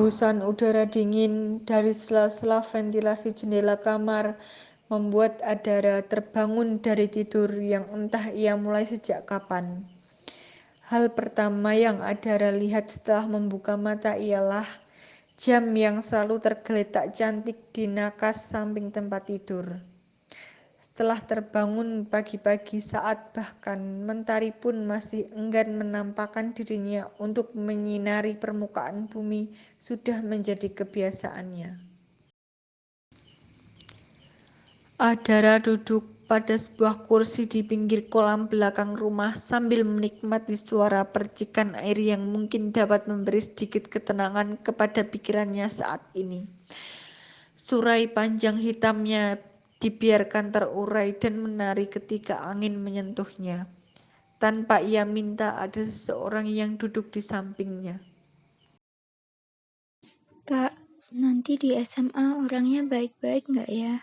Hembusan udara dingin dari sela-sela ventilasi jendela kamar membuat Adara terbangun dari tidur yang entah ia mulai sejak kapan. Hal pertama yang Adara lihat setelah membuka mata ialah jam yang selalu tergeletak cantik di nakas samping tempat tidur. Setelah terbangun pagi-pagi saat bahkan mentari pun masih enggan menampakkan dirinya untuk menyinari permukaan bumi sudah menjadi kebiasaannya. Adara duduk pada sebuah kursi di pinggir kolam belakang rumah sambil menikmati suara percikan air yang mungkin dapat memberi sedikit ketenangan kepada pikirannya saat ini. Surai panjang hitamnya dibiarkan terurai dan menari ketika angin menyentuhnya. Tanpa ia minta, ada seseorang yang duduk di sampingnya. Kak, nanti di SMA orangnya baik-baik nggak ya?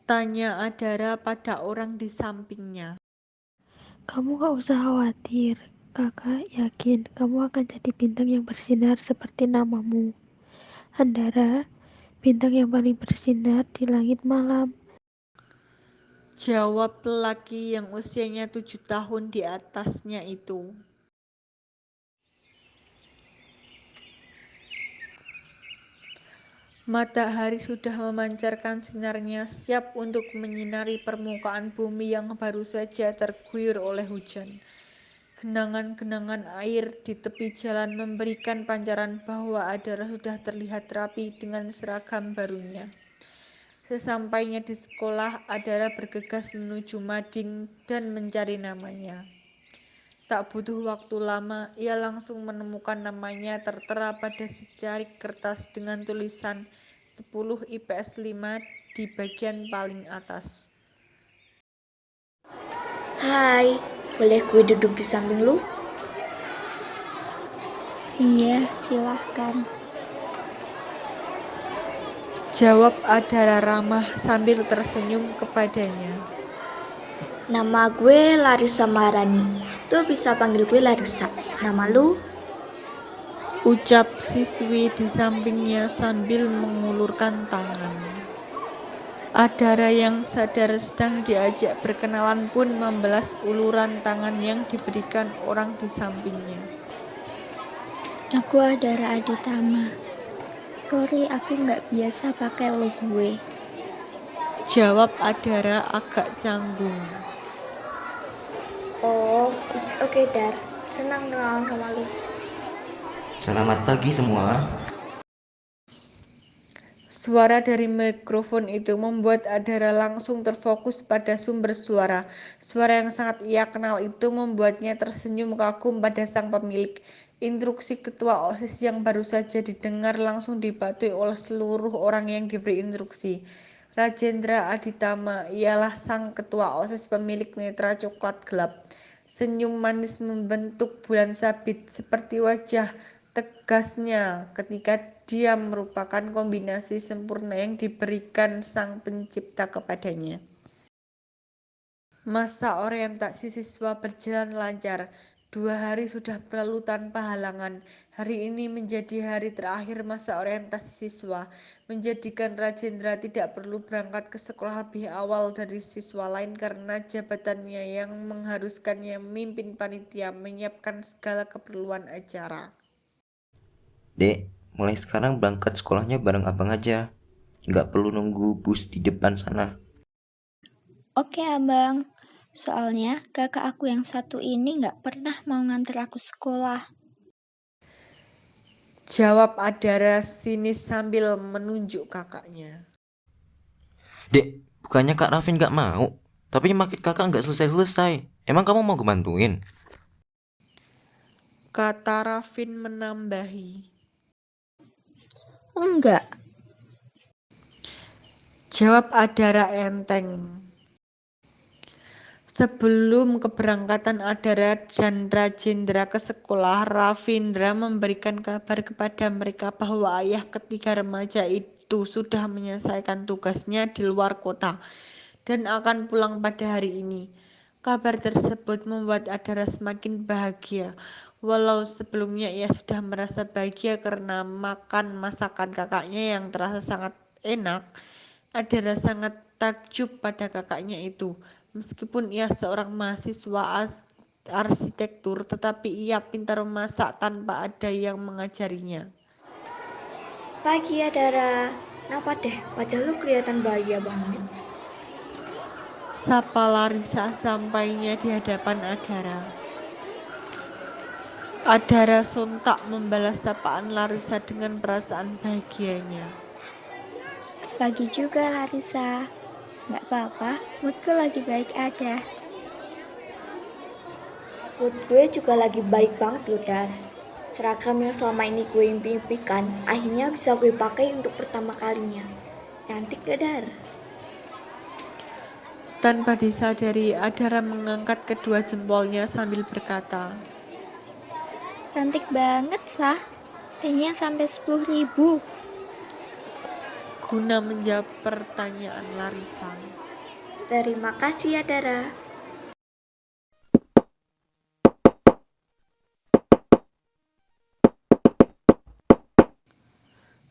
Tanya Adara pada orang di sampingnya. Kamu gak usah khawatir. Kakak yakin kamu akan jadi bintang yang bersinar seperti namamu. Andara, bintang yang paling bersinar di langit malam. Jawab lelaki yang usianya 7 tahun di atasnya itu. Matahari sudah memancarkan sinarnya siap untuk menyinari permukaan bumi yang baru saja terguyur oleh hujan. Genangan-genangan air di tepi jalan memberikan pancaran bahwa Adara sudah terlihat rapi dengan seragam barunya. Sesampainya di sekolah, Adara bergegas menuju mading dan mencari namanya. Tak butuh waktu lama, ia langsung menemukan namanya tertera pada secarik kertas dengan tulisan 10 IPS 5 di bagian paling atas. Hai, boleh gue duduk di samping lu? Iya, silahkan. Jawab Adara ramah sambil tersenyum kepadanya. Nama gue Larissa Maharani. Lu bisa panggil gue Larissa. Nama lu? Ucap siswi di sampingnya sambil mengulurkan tangan. Adara yang sadar sedang diajak berkenalan pun membalas uluran tangan yang diberikan orang di sampingnya. Aku Adara Aditama. Sorry, aku nggak biasa pakai lo gue. Jawab Adara agak canggung. Oh, it's okay, Dar. Senang kenalan sama lu. Selamat pagi semua. Suara dari mikrofon itu membuat Adara langsung terfokus pada sumber suara. Suara yang sangat ia kenal itu membuatnya tersenyum kagum pada sang pemilik. Instruksi ketua OSIS yang baru saja didengar langsung dipatuhi oleh seluruh orang yang diberi instruksi. Rajendra Aditama ialah sang ketua OSIS pemilik netra coklat gelap. Senyum manis membentuk bulan sabit seperti wajah tegasnya ketika dia merupakan kombinasi sempurna yang diberikan sang pencipta kepadanya. Masa orientasi siswa berjalan lancar. 2 hari sudah berlalu tanpa halangan. Hari ini menjadi hari terakhir masa orientasi siswa, menjadikan Rajendra tidak perlu berangkat ke sekolah lebih awal dari siswa lain karena jabatannya yang mengharuskannya memimpin panitia menyiapkan segala keperluan acara. Dek, mulai sekarang berangkat sekolahnya bareng abang aja. Nggak perlu nunggu bus di depan sana. Oke abang, soalnya kakak aku yang satu ini nggak pernah mau nganter aku sekolah. Jawab Adara sinis sambil menunjuk kakaknya. Dek, bukannya Kak Rafin nggak mau, tapi makin kakak nggak selesai-selesai. Emang kamu mau kebantuin? Kata Rafin menambahi. Enggak, Jawab Adara enteng. Sebelum keberangkatan Adara dan Rajendra ke sekolah, Ravindra memberikan kabar kepada mereka bahwa ayah ketiga remaja itu sudah menyelesaikan tugasnya di luar kota dan akan pulang pada hari ini. Kabar tersebut membuat Adara semakin bahagia. Walau sebelumnya ia sudah merasa bahagia karena makan masakan kakaknya yang terasa sangat enak, Adara sangat takjub pada kakaknya itu. Meskipun ia seorang mahasiswa arsitektur, tetapi ia pintar memasak tanpa ada yang mengajarinya. Pagi Adara, kenapa deh wajah lu kelihatan bahagia banget? Sapa Larissa sampainya di hadapan Adara. Adara sontak membalas sapaan Larissa dengan perasaan bahagianya. Pagi juga Larissa. Nggak apa-apa, moodku lagi baik aja. Mood gue juga lagi baik banget loh Dar. Seragam yang selama ini gue impikan akhirnya bisa gue pakai untuk pertama kalinya. Cantik gak Dar? Tanpa disadari, Adara mengangkat kedua jempolnya sambil berkata, Cantik banget, Sah. Kayaknya sampai 10.000. guna menjawab pertanyaan Larissa. Terima kasih ya Dara.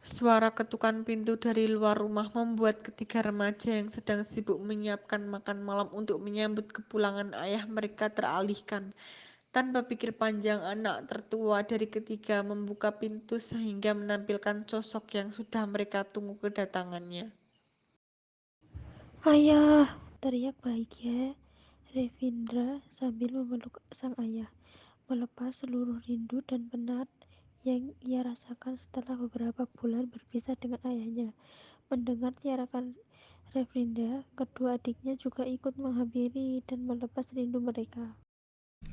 Suara ketukan pintu dari luar rumah membuat ketiga remaja yang sedang sibuk menyiapkan makan malam untuk menyambut kepulangan ayah mereka teralihkan. Tanpa pikir panjang, anak tertua dari ketiga membuka pintu sehingga menampilkan sosok yang sudah mereka tunggu kedatangannya. Ayah, teriak bahagia Revindra sambil memeluk sang ayah, melepas seluruh rindu dan penat yang ia rasakan setelah beberapa bulan berpisah dengan ayahnya. Mendengar teriakan Revindra, kedua adiknya juga ikut menghampiri dan melepas rindu mereka.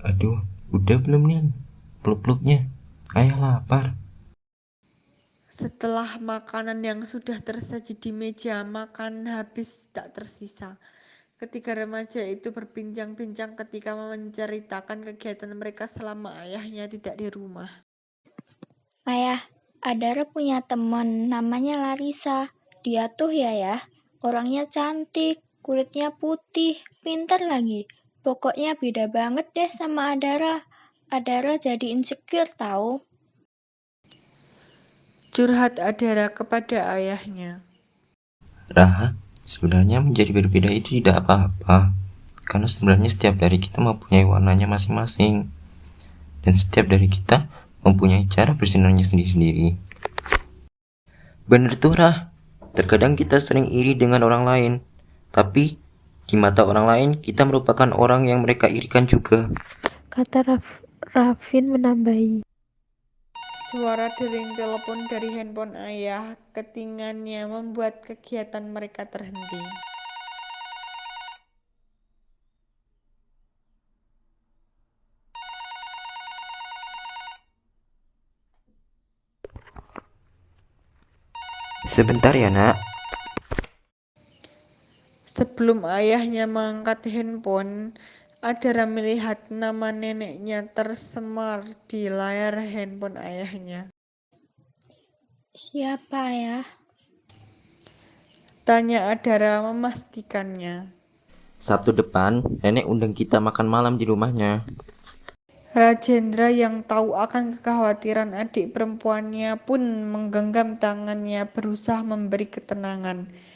Aduh, udah belum nih peluk-peluknya? Ayah lapar. Setelah makanan yang sudah tersaji di meja makan habis tak tersisa, ketiga remaja itu berbincang-bincang ketika menceritakan kegiatan mereka selama ayahnya tidak di rumah. Ayah, Adara punya teman namanya Larissa. Dia tuh ya, orangnya cantik, kulitnya putih, pintar lagi. Pokoknya beda banget deh sama Adara. Adara jadi insecure tahu. Curhat Adara kepada ayahnya. Raha, sebenarnya menjadi berbeda itu tidak apa-apa. Karena sebenarnya setiap dari kita mempunyai warnanya masing-masing. Dan setiap dari kita mempunyai cara bersinarnya sendiri-sendiri. Bener tuh Rah, terkadang kita sering iri dengan orang lain. Tapi di mata orang lain kita merupakan orang yang mereka irikan juga, Kata Rafin menambahi. Suara dering telepon dari handphone ayah ketingannya membuat kegiatan mereka terhenti. Sebentar ya nak. Sebelum ayahnya mengangkat handphone, Adara melihat nama neneknya tersemar di layar handphone ayahnya. Siapa ya? Tanya Adara memastikannya. Sabtu depan nenek undang kita makan malam di rumahnya. Rajendra yang tahu akan kekhawatiran adik perempuannya pun menggenggam tangannya berusaha memberi ketenangan.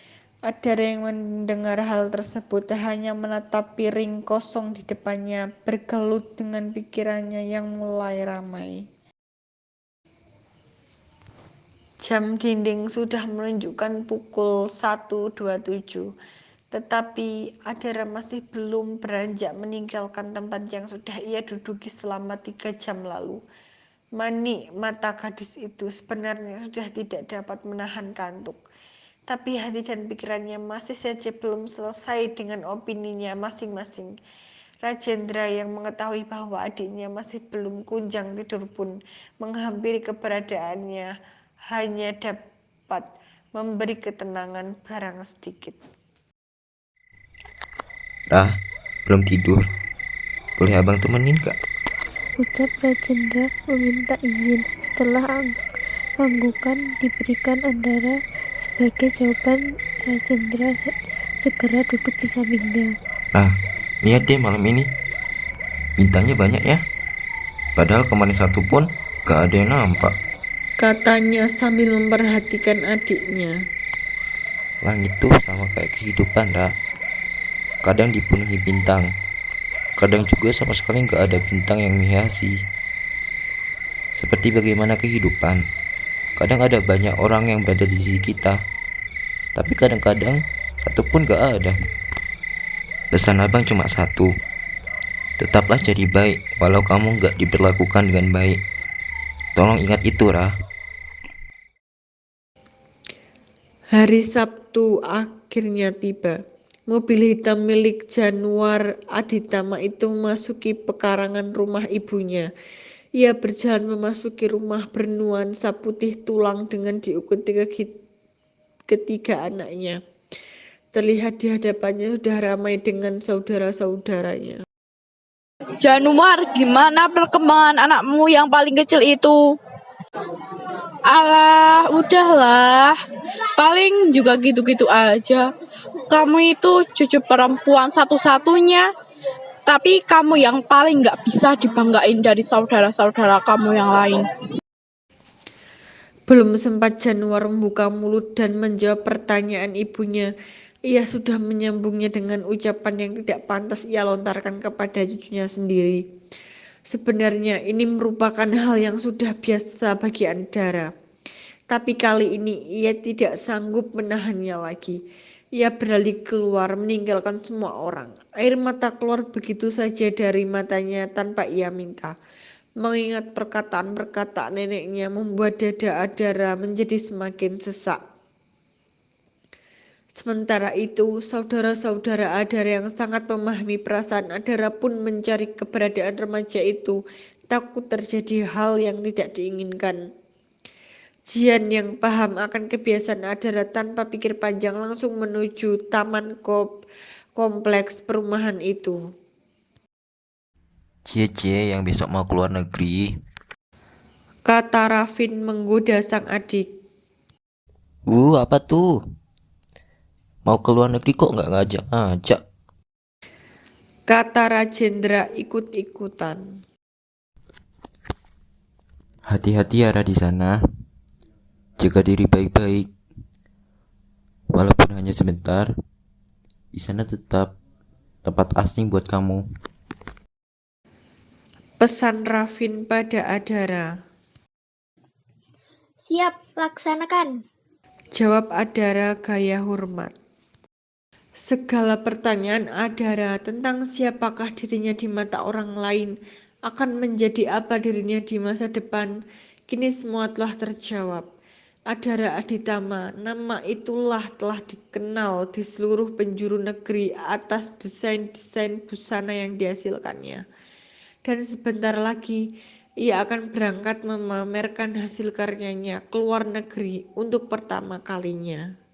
Adara yang mendengar hal tersebut hanya menatap piring kosong di depannya, bergelut dengan pikirannya yang mulai ramai. Jam dinding sudah menunjukkan pukul 1.27, tetapi Adara masih belum beranjak meninggalkan tempat yang sudah ia duduki selama 3 jam lalu. Manik mata gadis itu sebenarnya sudah tidak dapat menahan kantuk. Tapi hati dan pikirannya masih saja belum selesai dengan opininya masing-masing. Rajendra yang mengetahui bahwa adiknya masih belum kunjang tidur pun menghampiri keberadaannya hanya dapat memberi ketenangan barang sedikit. Rah, belum tidur. Boleh abang temenin kak? Ucap Rajendra meminta izin. Setelah anggukan diberikan Andara sebagai jawaban, Rajendra segera duduk di sampingnya. Rah, lihat deh malam ini. Bintangnya banyak ya. Padahal kemarin satu pun gak ada yang nampak. Katanya sambil memperhatikan adiknya. Langit tuh sama kayak kehidupan, Ra. Kadang dipenuhi bintang, kadang juga sama sekali gak ada bintang yang menghiasi. Seperti bagaimana kehidupan, kadang ada banyak orang yang berada di sisi kita, tapi kadang-kadang satu pun gak ada. Pesan abang cuma satu, tetaplah jadi baik walau kamu gak diperlakukan dengan baik. Tolong ingat itu, Ra. Hari Sabtu akhirnya tiba. Mobil hitam milik Januar Aditama itu memasuki pekarangan rumah ibunya. Ia berjalan memasuki rumah bernuansa putih tulang dengan diikuti ketiga anaknya. Terlihat di hadapannya sudah ramai dengan saudara-saudaranya. Januar, gimana perkembangan anakmu yang paling kecil itu? Alah, udahlah. Paling juga gitu-gitu aja. Kamu itu cucu perempuan satu-satunya. Tapi kamu yang paling gak bisa dibanggain dari saudara-saudara kamu yang lain. Belum sempat Januar membuka mulut dan menjawab pertanyaan ibunya, ia sudah menyambungnya dengan ucapan yang tidak pantas ia lontarkan kepada cucunya sendiri. Sebenarnya ini merupakan hal yang sudah biasa bagi Andara. Tapi kali ini ia tidak sanggup menahannya lagi. Ia beralih keluar meninggalkan semua orang. Air mata keluar begitu saja dari matanya tanpa ia minta. Mengingat perkataan-perkataan neneknya membuat dada Andara menjadi semakin sesak. Sementara itu, saudara-saudara Andara yang sangat memahami perasaan Andara pun mencari keberadaan remaja itu, takut terjadi hal yang tidak diinginkan. Jian yang paham akan kebiasaan Andara tanpa pikir panjang langsung menuju taman kompleks perumahan itu. Cie yang besok mau keluar negeri. Kata Rafin menggoda sang adik. Apa tuh? Mau keluar negeri kok gak ngajak-ngajak? Kata Rajendra ikut-ikutan. Hati-hati ya, Ra, di sana. Jaga diri baik-baik. Walaupun hanya sebentar, di sana tetap tempat asing buat kamu. Pesan Rafin pada Andara. Siap, laksanakan. Jawab Andara gaya hormat. Segala pertanyaan Andara tentang siapakah dirinya di mata orang lain, akan menjadi apa dirinya di masa depan, kini semua telah terjawab. Andara Aditama, nama itulah telah dikenal di seluruh penjuru negeri atas desain-desain busana yang dihasilkannya. Dan sebentar lagi ia akan berangkat memamerkan hasil karyanya ke luar negeri untuk pertama kalinya.